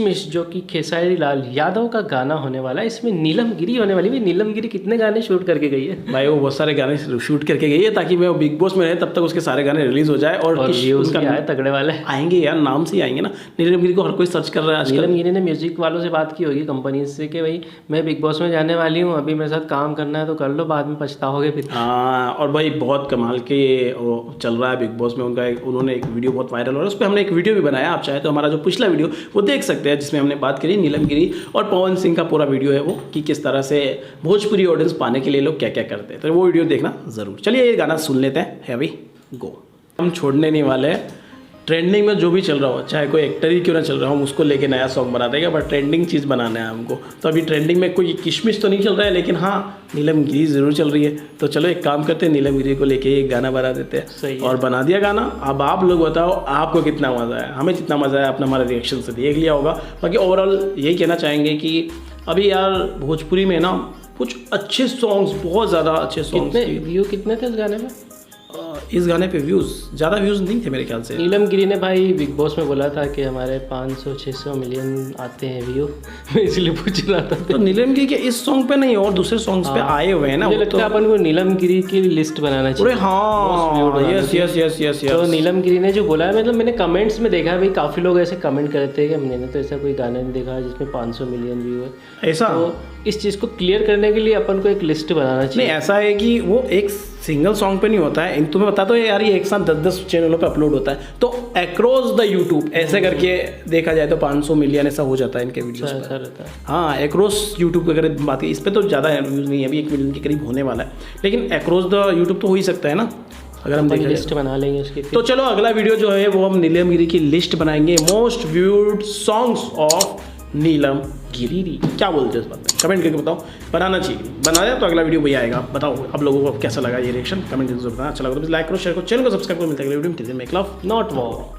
मिश जो कि खेसारी लाल यादव का गाना होने वाला है, इसमें नीलम गिरी होने वाली है। नीलम गिरी कितने गाने शूट करके गई है भाई? वो बहुत सारे गाने शूट करके गई है ताकि वो बिग बॉस में रहे तब तक उसके सारे गाने रिलीज हो जाए और व्यूज भी आए तगड़े वाले। आएंगे यार, नाम से ही आएंगे ना। नीलम गिरी को हर कोई सर्च कर रहा है आजकल। नीलम गिरी ने म्यूजिक वालों से बात की होगी, कंपनी से, कि भाई मैं बिग बॉस में जाने वाली हूँ, अभी मेरे साथ काम करना है तो कर लो, बाद में पछताओगे फिर। हाँ, और भाई बहुत कमाल के वो चल रहा है बिग बॉस में उनका। उन्होंने एक वीडियो बहुत वायरल हो रहा है, उस पर हमने एक वीडियो भी बनाया, आप चाहे तो हमारा जो पिछला वीडियो वो देख सकते हैं, जिसमें हमने बात करी नीलम गिरी और पवन सिंह का पूरा वीडियो है वो, कि किस तरह से भोजपुरी ऑडियंस पाने के लिए लोग क्या क्या करते हैं। तो वो वीडियो देखना ज़रूर। चलिए ये गाना सुन लेते हैं, हैवी गो। हम छोड़ने नहीं वाले हैं, ट्रेंडिंग में जो भी चल रहा हो, चाहे कोई एक्टर ही क्यों ना चल रहा हो, हम उसको लेके नया सॉन्ग बना देंगे, बट ट्रेंडिंग चीज़ बनाना है हमको। तो अभी ट्रेंडिंग में कोई किशमिश तो नहीं चल रहा है, लेकिन हाँ नीलम गिरी ज़रूर चल रही है। तो चलो एक काम करते हैं, नीलम गिरी को लेके एक गाना बना देते हैं। सही है। और बना दिया गाना। अब आप लोग बताओ आपको कितना मज़ा आया। हमें जितना मज़ा आया आपने हमारे रिएक्शन से देख लिया होगा। बाकी ओवरऑल यही कहना चाहेंगे कि अभी यार भोजपुरी में ना कुछ अच्छे सॉन्ग्स, बहुत ज़्यादा अच्छे सॉन्ग्स। कितने व्यू कितने थे इस गाने में? इस गाने पे व्यूज़ ज़्यादा व्यूज़ नहीं थे मेरे ख्याल से। नीलम गिरी ने भाई बिग बॉस में बोला था कि हमारे 500-600 मिलियन आते हैं व्यू। मैं इसलिए पूछ रहा था। तो नीलम गिरी के इस सॉन्ग पे नहीं और दूसरे सॉन्ग्स पे आए हुए हैं ना। मुझे लगता है अपन को नीलम गिरी की लिस्ट बनाना चाहिए। अरे हाँ, यस यस यस यस तो यस। नीलम गिरी ने जो बोला है, मतलब मैंने कमेंट्स में देखा है भाई, काफ़ी लोग ऐसे कमेंट करते हैं कि मैंने तो ऐसा कोई गाना नहीं देखा जिसमें 500 मिलियन व्यू है। ऐसा तो इस चीज़ को क्लियर करने के लिए अपन को एक लिस्ट बनाना नहीं, चाहिए। ऐसा है कि वो एक सिंगल सॉन्ग पे नहीं होता है। तुम्हें बता दो यार, ये एक साथ 10-10 चैनलों पे अपलोड होता है, तो अक्रॉस द यूट्यूब ऐसे करके देखा जाए तो 500 मिलियन ऐसा हो जाता है इनके वीडियोस ऐसा पर। रहता है। हाँ, अक्रॉस यूट्यूब अगर बात की, इस पर तो ज़्यादा व्यूज़ नहीं है, अभी 1 मिलियन के करीब होने वाला है, लेकिन अक्रॉस द यूट्यूब तो हो ही सकता है ना, अगर हम देखें। लिस्ट बना लेंगे उसकी। तो चलो अगला वीडियो जो है वो हम नीलम गिरी की लिस्ट बनाएंगे, मोस्ट व्यूड सॉन्ग्स ऑफ नीलम गिरी। क्या बोलते हो इस बात में? कमेंट करके बताओ। बनाना चाहिए, बना दे तो अगला वीडियो वही आएगा। बताओ आप लोगों को कैसा लगा ये रिएक्शन, कमेंट करके बताना। अच्छा लगा तो लाइक करो, शेयर करो, चैनल को सब्सक्राइब करो। मिलते हैं अगले वीडियो में। Till then make love not war.